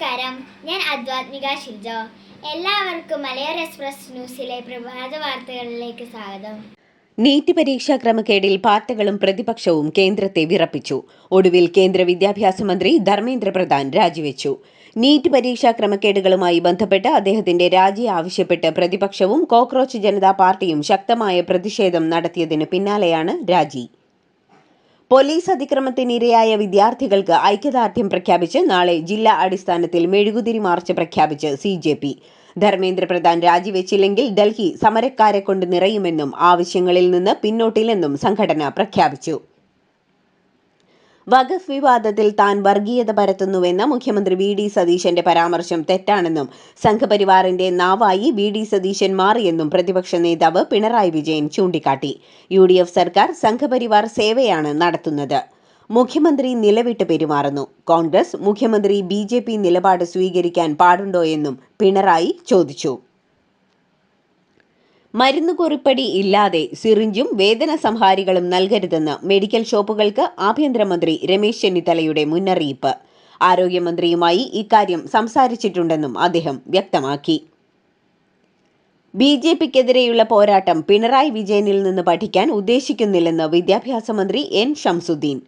നമസ്കാരം, ഞാൻ അധ്യാത്മിക ഷിൽജോ. എല്ലാവർക്കും മലയാളം എക്സ്പ്രസ് ന്യൂസിലെ പ്രഭാത വാർത്തകളിലേക്ക് സ്വാഗതം. നീറ്റ് പരീക്ഷാ ക്രമക്കേടിൽ പാർട്ടികളും പ്രതിപക്ഷവും കേന്ദ്രത്തെ വിറപ്പിച്ചു. ഒടുവിൽ കേന്ദ്ര വിദ്യാഭ്യാസ മന്ത്രി ധർമ്മേന്ദ്ര പ്രധാൻ രാജിവെച്ചു. നീറ്റ് പരീക്ഷാ ക്രമക്കേടുകളുമായി ബന്ധപ്പെട്ട് അദ്ദേഹത്തിന്റെ രാജി ആവശ്യപ്പെട്ട് പ്രതിപക്ഷവും കോക്രോച്ച് ജനതാ പാർട്ടിയും ശക്തമായ പ്രതിഷേധം നടത്തിയതിന് പിന്നാലെയാണ് രാജി. പോലീസ് അതിക്രമത്തിനിരയായ വിദ്യാർത്ഥികൾക്ക് ഐക്യദാർഢ്യം പ്രഖ്യാപിച്ച് നാളെ ജില്ലാ അടിസ്ഥാനത്തിൽ മെഴുകുതിരി മാർച്ച് പ്രഖ്യാപിച്ച് CJP. ധർമ്മേന്ദ്ര പ്രധാൻ രാജിവെച്ചില്ലെങ്കിൽ ഡൽഹി സമരക്കാരെ കൊണ്ട് നിറയുമെന്നും ആവശ്യങ്ങളിൽ നിന്ന് പിന്നോട്ടില്ലെന്നും സംഘടന പ്രഖ്യാപിച്ചു. വഖഫ് വിവാദത്തിൽ താൻ വർഗീയത പരത്തുന്നുവെന്ന മുഖ്യമന്ത്രി VD സതീശന്റെ പരാമർശം തെറ്റാണെന്നും സംഘപരിവാറിന്റെ നാവായി VD സതീശൻ മാറിയെന്നും പ്രതിപക്ഷ നേതാവ് പിണറായി വിജയൻ ചൂണ്ടിക്കാട്ടി. UDF സർക്കാർ സംഘപരിവാർ സേവയാണ് നടത്തുന്നത്. മുഖ്യമന്ത്രി നിലവിട്ട് പെരുമാറുന്നു. കോൺഗ്രസ് മുഖ്യമന്ത്രി BJP നിലപാട് സ്വീകരിക്കാൻ പാടുണ്ടോയെന്നും പിണറായി ചോദിച്ചു. മരുന്നുകുറിപ്പടി ഇല്ലാതെ സിറിഞ്ചും വേദന സംഹാരികളും നൽകരുതെന്ന് മെഡിക്കൽ ഷോപ്പുകൾക്ക് ആഭ്യന്തരമന്ത്രി രമേശ് ചെന്നിത്തലയുടെ മുന്നറിയിപ്പ്. ആരോഗ്യമന്ത്രിയുമായി ഇക്കാര്യം സംസാരിച്ചിട്ടുണ്ടെന്നും അദ്ദേഹം വ്യക്തമാക്കി. BJPക്കെതിരെയുള്ള പോരാട്ടം പിണറായി വിജയനിൽ നിന്ന് പഠിക്കാൻ ഉദ്ദേശിക്കുന്നില്ലെന്ന് വിദ്യാഭ്യാസ മന്ത്രി N ഷംസുദ്ദീൻ.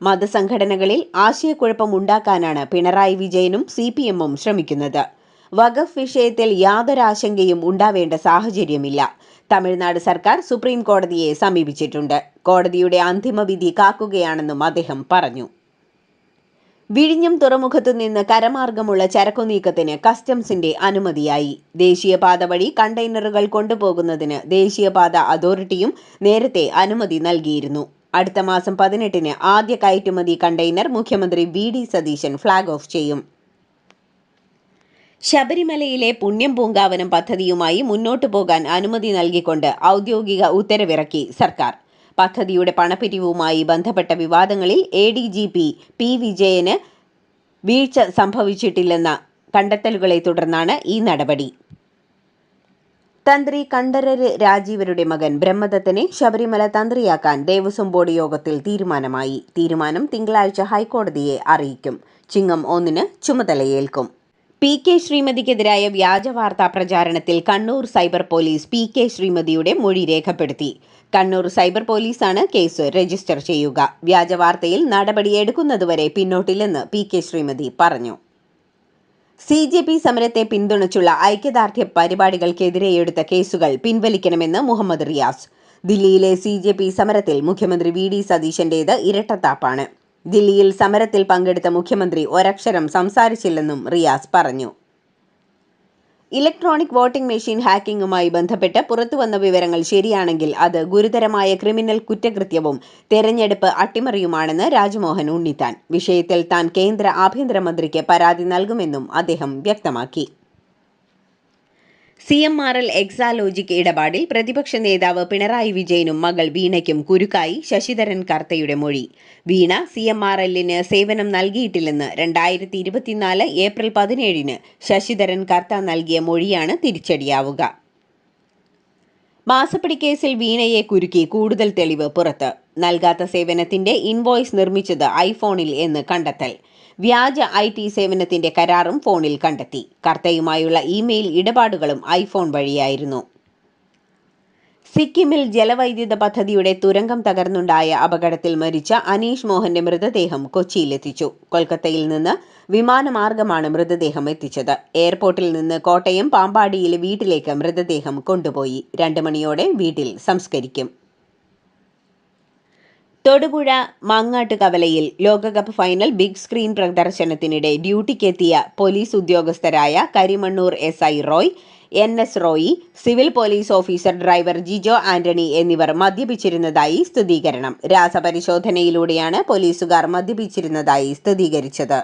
മതസംഘടനകളിൽ ആശയക്കുഴപ്പം ഉണ്ടാക്കാനാണ് പിണറായി വിജയനും CPM-ഉം ശ്രമിക്കുന്നത്. വഖഫ് വിഷയത്തിൽ യാതൊരാശങ്കയും ഉണ്ടാവേണ്ട സാഹചര്യമില്ല. തമിഴ്നാട് സർക്കാർ സുപ്രീം കോടതിയെ സമീപിച്ചിട്ടുണ്ട്. കോടതിയുടെ അന്തിമ വിധി കാക്കുകയാണെന്നും അദ്ദേഹം പറഞ്ഞു. വിഴിഞ്ഞം തുറമുഖത്തു നിന്ന് കരമാർഗമുള്ള ചരക്കുനീക്കത്തിന് കസ്റ്റംസിന്റെ അനുമതിയായി. ദേശീയപാത വഴി കണ്ടെയ്നറുകൾ കൊണ്ടുപോകുന്നതിന് ദേശീയപാത അതോറിറ്റിയും നേരത്തെ അനുമതി നൽകിയിരുന്നു. അടുത്ത മാസം 18-ന് ആദ്യ കയറ്റുമതി കണ്ടെയ്നർ മുഖ്യമന്ത്രി VD സതീശൻ ഫ്ളാഗ് ഓഫ് ചെയ്യും. ശബരിമലയിലെ പുണ്യം പൂങ്കാവനം പദ്ധതിയുമായി മുന്നോട്ടു പോകാൻ അനുമതി നൽകിക്കൊണ്ട് ഔദ്യോഗിക ഉത്തരവിറക്കി സർക്കാർ. പദ്ധതിയുടെ പണപ്പിരിവുമായി ബന്ധപ്പെട്ട വിവാദങ്ങളിൽ ADGP P. വിജയന് വീഴ്ച സംഭവിച്ചിട്ടില്ലെന്ന കണ്ടെത്തലുകളെ തുടർന്നാണ് ഈ നടപടി. തന്ത്രി കണ്ഠരര് രാജീവരുടെ മകൻ ബ്രഹ്മദത്തനെ ശബരിമല തന്ത്രിയാക്കാൻ ദേവസ്വം ബോർഡ് യോഗത്തിൽ തീരുമാനമായി. തീരുമാനം തിങ്കളാഴ്ച ഹൈക്കോടതിയെ അറിയിക്കും. ചിങ്ങം 1-ന് ചുമതലയേൽക്കും. PK ശ്രീമതിക്കെതിരായ വ്യാജ വാർത്താ പ്രചാരണത്തിൽ കണ്ണൂർ സൈബർ പോലീസ് PK ശ്രീമതിയുടെ മൊഴി രേഖപ്പെടുത്തി. കണ്ണൂർ സൈബർ പോലീസാണ് കേസ് രജിസ്റ്റർ ചെയ്യുക. വ്യാജ വാർത്തയിൽ നടപടിയെടുക്കുന്നതുവരെ പിന്നോട്ടില്ലെന്ന് PK ശ്രീമതി പറഞ്ഞു. CJP സമരത്തെ പിന്തുണച്ചുള്ള ഐക്യദാർഢ്യ പരിപാടികൾക്കെതിരെ എടുത്ത കേസുകൾ പിൻവലിക്കണമെന്ന് മുഹമ്മദ് റിയാസ്. ദില്ലിയിലെ CJP സമരത്തിൽ മുഖ്യമന്ത്രി VD സതീശന്റേത് ഇരട്ടത്താപ്പാണ്. ദില്ലിയിൽ സമരത്തിൽ പങ്കെടുത്ത മുഖ്യമന്ത്രി ഒരക്ഷരം സംസാരിച്ചില്ലെന്നും റിയാസ് പറഞ്ഞു. ഇലക്ട്രോണിക് വോട്ടിംഗ് മെഷീൻ ഹാക്കിംഗുമായി ബന്ധപ്പെട്ട് പുറത്തുവന്ന വിവരങ്ങൾ ശരിയാണെങ്കിൽ അത് ഗുരുതരമായ ക്രിമിനൽ കുറ്റകൃത്യവും തെരഞ്ഞെടുപ്പ് അട്ടിമറിയുമാണെന്ന് രാജ്മോഹൻ ഉണ്ണിത്താൻ. വിഷയത്തിൽ താൻ കേന്ദ്ര ആഭ്യന്തരമന്ത്രിക്ക് പരാതി നൽകുമെന്നും അദ്ദേഹം വ്യക്തമാക്കി. CMRL എക്സാലോജിക് ഇടപാടിൽ പ്രതിപക്ഷ നേതാവ് പിണറായി വിജയനും മകൾ വീണയ്ക്കും കുരുക്കായി ശശിധരൻ കർത്തയുടെ മൊഴി. വീണ CMRLന് സേവനം നൽകിയിട്ടില്ലെന്ന് 2024 ഏപ്രിൽ 17-ന് ശശിധരൻ കർത്ത നൽകിയ മൊഴിയാണ് തിരിച്ചടിയാവുക. മാസപ്പടി കേസിൽ വീണയെ കുരുക്കി കൂടുതൽ തെളിവ് പുറത്ത്. നൽകാത്ത സേവനത്തിന്റെ ഇൻവോയ്സ് നിർമ്മിച്ചത് ഐഫോണിൽ എന്ന് കണ്ടെത്തൽ. വ്യാജ IT സേവനത്തിന്റെ കരാറും ഫോണിൽ കണ്ടെത്തി. കർത്തയുമായുള്ള ഇമെയിൽ ഇടപാടുകളും ഐഫോൺ വഴിയായിരുന്നു. സിക്കിമിൽ ജലവൈദ്യുത പദ്ധതിയുടെ തുരങ്കം തകർന്നുണ്ടായ അപകടത്തിൽ മരിച്ച അനീഷ് മോഹന്റെ മൃതദേഹം കൊച്ചിയിലെത്തിച്ചു. കൊൽക്കത്തയിൽ നിന്ന് വിമാനമാർഗമാണ് മൃതദേഹം എത്തിച്ചത്. എയർപോർട്ടിൽ നിന്ന് കോട്ടയം പാമ്പാടിയിലെ വീട്ടിലേക്ക് മൃതദേഹം കൊണ്ടുപോയി. 2 മണിയോടെ വീട്ടിൽ സംസ്കരിക്കും. തൊടുപുഴ മാങ്ങാട്ടുകവലയിൽ ലോകകപ്പ് ഫൈനൽ ബിഗ് സ്ക്രീൻ പ്രദർശനത്തിനിടെ ഡ്യൂട്ടിക്കെത്തിയ പോലീസ് ഉദ്യോഗസ്ഥരായ Karimannoor SI Roy, NS Roy, civil police officer driver Jijo Antony എന്നിവർ മദ്യപിച്ചിരുന്നതായി സ്ഥിരീകരണം. രാസപരിശോധനയിലൂടെയാണ് പോലീസുകാർ മദ്യപിച്ചിരുന്നതായി സ്ഥിരീകരിച്ചത്.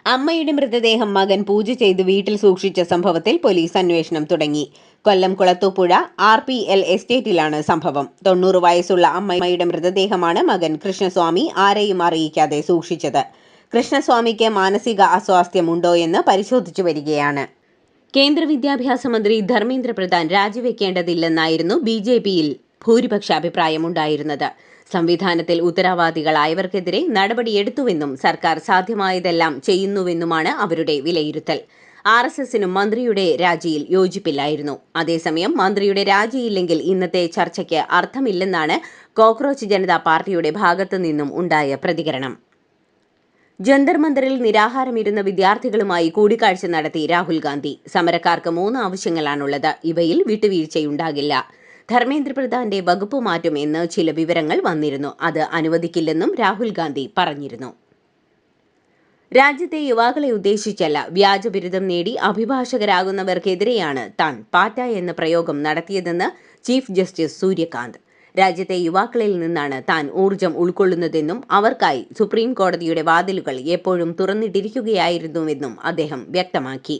അമ്മയുടെ മൃതദേഹം മകൻ പൂജ ചെയ്ത് വീട്ടിൽ സൂക്ഷിച്ച സംഭവത്തിൽ പോലീസ് അന്വേഷണം തുടങ്ങി. കൊല്ലം കുളത്തൂപ്പുഴ RPL എസ്റ്റേറ്റിലാണ് സംഭവം. 90 വയസ്സുള്ള അമ്മയുടെ മൃതദേഹമാണ് മകൻ കൃഷ്ണസ്വാമി ആരെയും അറിയിക്കാതെ സൂക്ഷിച്ചത്. കൃഷ്ണസ്വാമിക്ക് മാനസിക അസ്വാസ്ഥ്യമുണ്ടോയെന്ന് പരിശോധിച്ചു വരികയാണ്. കേന്ദ്ര വിദ്യാഭ്യാസ മന്ത്രി ധർമ്മേന്ദ്ര പ്രധാൻ രാജിവെക്കേണ്ടതില്ലെന്നായിരുന്നു BJPയിൽ ഭൂരിപക്ഷ അഭിപ്രായമുണ്ടായിരുന്നത്. സംവിധാനത്തിൽ ഉത്തരവാദികളായവർക്കെതിരെ നടപടിയെടുത്തുവെന്നും സർക്കാർ സാധ്യമായതെല്ലാം ചെയ്യുന്നുവെന്നുമാണ് അവരുടെ വിലയിരുത്തൽ. RSSനും മന്ത്രിയുടെ രാജിയിൽ യോജിപ്പില്ലായിരുന്നു. അതേസമയം മന്ത്രിയുടെ രാജിയില്ലെങ്കിൽ ഇന്നത്തെ ചർച്ചയ്ക്ക് അർത്ഥമില്ലെന്നാണ് കോക്രോച്ച് ജനതാ പാർട്ടിയുടെ ഭാഗത്തു നിന്നും ഉണ്ടായ പ്രതികരണം. ജന്തർ മന്ദറിൽ നിരാഹാരമിരുന്ന വിദ്യാർത്ഥികളുമായി കൂടിക്കാഴ്ച നടത്തി രാഹുൽ ഗാന്ധി. സമരക്കാർക്ക് 3 ആവശ്യങ്ങളാണുള്ളത്. ഇവയിൽ വിട്ടുവീഴ്ചയുണ്ടാകില്ല. ധർമ്മേന്ദ്ര പ്രധാന്റെ വകുപ്പ് മാറ്റും എന്ന് ചില വിവരങ്ങൾ വന്നിരുന്നു. അത് അനുവദിക്കില്ലെന്നും രാഹുൽ ഗാന്ധി പറഞ്ഞിരുന്നു. രാജ്യത്തെ യുവാക്കളെ ഉദ്ദേശിച്ചല്ല, വ്യാജ ബിരുദം നേടി അഭിഭാഷകരാകുന്നവർക്കെതിരെയാണ് താൻ പാറ്റ എന്ന പ്രയോഗം നടത്തിയതെന്ന് ചീഫ് ജസ്റ്റിസ് സൂര്യകാന്ത്. രാജ്യത്തെ യുവാക്കളിൽ നിന്നാണ് താൻ ഊർജം ഉൾക്കൊള്ളുന്നതെന്നും അവർക്കായി സുപ്രീം കോടതിയുടെ വാതിലുകൾ എപ്പോഴും തുറന്നിട്ടിരിക്കുകയായിരുന്നുവെന്നും അദ്ദേഹം വ്യക്തമാക്കി.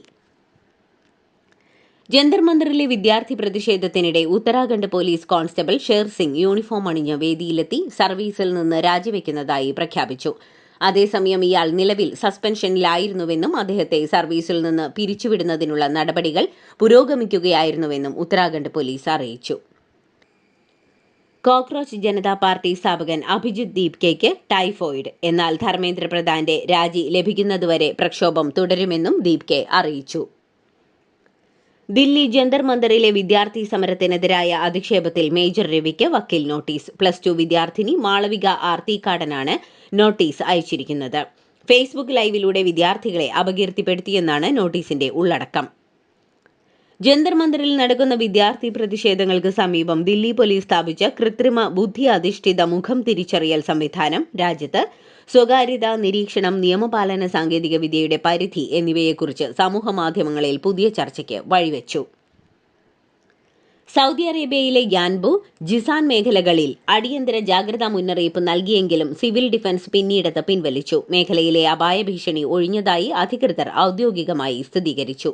ജന്തർ മന്ദറിലെ വിദ്യാർത്ഥി പ്രതിഷേധത്തിനിടെ Uttarakhand police constable Sher Singh uniform അണിഞ്ഞ് വേദിയിലെത്തി സർവീസിൽ നിന്ന് രാജിവെക്കുന്നതായി പ്രഖ്യാപിച്ചു. അതേസമയം ഇയാൾ നിലവിൽ സസ്പെൻഷനിലായിരുന്നുവെന്നും അദ്ദേഹത്തെ സർവീസിൽ നിന്ന് പിരിച്ചുവിടുന്നതിനുള്ള നടപടികൾ പുരോഗമിക്കുകയായിരുന്നുവെന്നും ഉത്തരാഖണ്ഡ് പോലീസ് അറിയിച്ചു. കോക്രോച്ച് ജനതാ പാർട്ടി സ്ഥാപകൻ അഭിജിത് ദീപ്കെയ്ക്ക് ടൈഫോയിഡ്. എന്നാൽ ധർമ്മേന്ദ്ര പ്രധാന്റെ രാജി ലഭിക്കുന്നതുവരെ പ്രക്ഷോഭം തുടരുമെന്നും ദീപ്കെ അറിയിച്ചു. ദില്ലി ജന്തർ മന്ദറിലെ വിദ്യാർത്ഥി സമരത്തിനെതിരായ അധിക്ഷേപത്തിൽ മേജർ രവിക്ക് വക്കീൽ നോട്ടീസ്. +2 വിദ്യാർത്ഥിനി മാളവിക ആർത്തിക്കാടനാണ് നോട്ടീസ് അയച്ചിരിക്കുന്നത്. ഫേസ്ബുക്ക് ലൈവിലൂടെ വിദ്യാർത്ഥികളെ അപകീർത്തിപ്പെടുത്തിയെന്നാണ് നോട്ടീസിന്റെ ഉള്ളടക്കം. ജന്തർ മന്ദറിൽ നടക്കുന്ന വിദ്യാർത്ഥി പ്രതിഷേധങ്ങൾക്ക് സമീപം ദില്ലി പോലീസ് സ്ഥാപിച്ച കൃത്രിമ ബുദ്ധി അധിഷ്ഠിത മുഖം തിരിച്ചറിയൽ സംവിധാനം രാജ്യത്ത് സ്വകാര്യത, നിരീക്ഷണം, നിയമപാലന സാങ്കേതിക വിദ്യയുടെ പരിധി എന്നിവയെക്കുറിച്ച് സമൂഹമാധ്യമങ്ങളിൽ പുതിയ ചർച്ചയ്ക്ക് വഴിവെച്ചു. സൗദി അറേബ്യയിലെ യാൻബു, ജിസാൻ മേഖലകളിൽ അടിയന്തര ജാഗ്രതാ മുന്നറിയിപ്പ് നൽകിയെങ്കിലും സിവിൽ ഡിഫൻസ് പിന്നീടത് പിൻവലിച്ചു. മേഖലയിലെ അപായ ഭീഷണി ഒഴിഞ്ഞതായി അധികൃതർ ഔദ്യോഗികമായി സ്ഥിരീകരിച്ചു.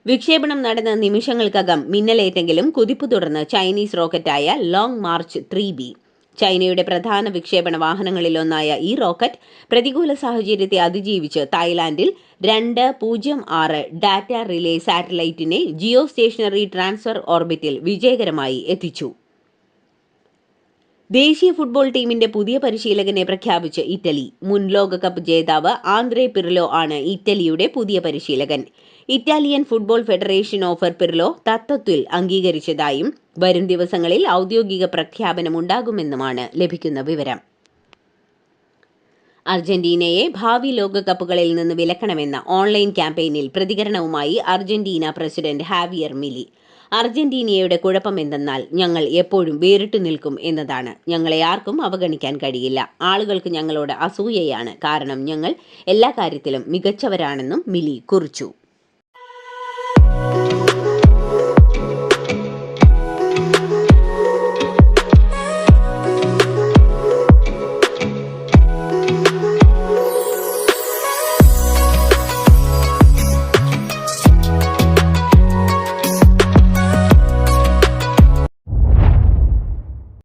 വിക്ഷേപണം നടന്ന നിമിഷങ്ങൾക്കകം മിന്നലേറ്റെങ്കിലും കുതിപ്പ് തുടർന്ന് ചൈനീസ് റോക്കറ്റായ ലോങ് മാർച്ച് 3B. ചൈനയുടെ പ്രധാന വിക്ഷേപണ വാഹനങ്ങളിലൊന്നായ ഈ റോക്കറ്റ് പ്രതികൂല സാഹചര്യത്തെ അതിജീവിച്ച് തായ്ലാന്റിൽ 206 ഡാറ്റ റിലേ സാറ്റലൈറ്റിനെ ജിയോ സ്റ്റേഷനറി ട്രാൻസ്ഫർ ഓർബിറ്റിൽ വിജയകരമായി എത്തിച്ചു. ദേശീയ ഫുട്ബോൾ ടീമിന്റെ പുതിയ പരിശീലകനെ പ്രഖ്യാപിച്ച് ഇറ്റലി. മുൻ ലോകകപ്പ് ജേതാവ് ആന്ദ്രേ പിർലോ ആണ് ഇറ്റലിയുടെ പുതിയ പരിശീലകൻ. Italian football federation offer Pirlo തത്വത്തിൽ അംഗീകരിച്ചതായും വരും ദിവസങ്ങളിൽ ഔദ്യോഗിക പ്രഖ്യാപനമുണ്ടാകുമെന്നുമാണ് ലഭിക്കുന്ന വിവരം. അർജന്റീനയെ ഭാവി ലോകകപ്പുകളിൽ നിന്ന് വിലക്കണമെന്ന ഓൺലൈൻ ക്യാമ്പയിനിൽ പ്രതികരണവുമായി അർജന്റീന പ്രസിഡന്റ് ഹാവിയർ മിലി. അർജന്റീനയുടെ കുഴപ്പമെന്തെന്നാൽ ഞങ്ങൾ എപ്പോഴും വേറിട്ട് നിൽക്കും എന്നതാണ്. ഞങ്ങളെ ആർക്കും അവഗണിക്കാൻ കഴിയില്ല. ആളുകൾക്ക് ഞങ്ങളോട് അസൂയയാണ്. കാരണം ഞങ്ങൾ എല്ലാ കാര്യത്തിലും മികച്ചവരാണെന്നും മിലി കുറിച്ചു.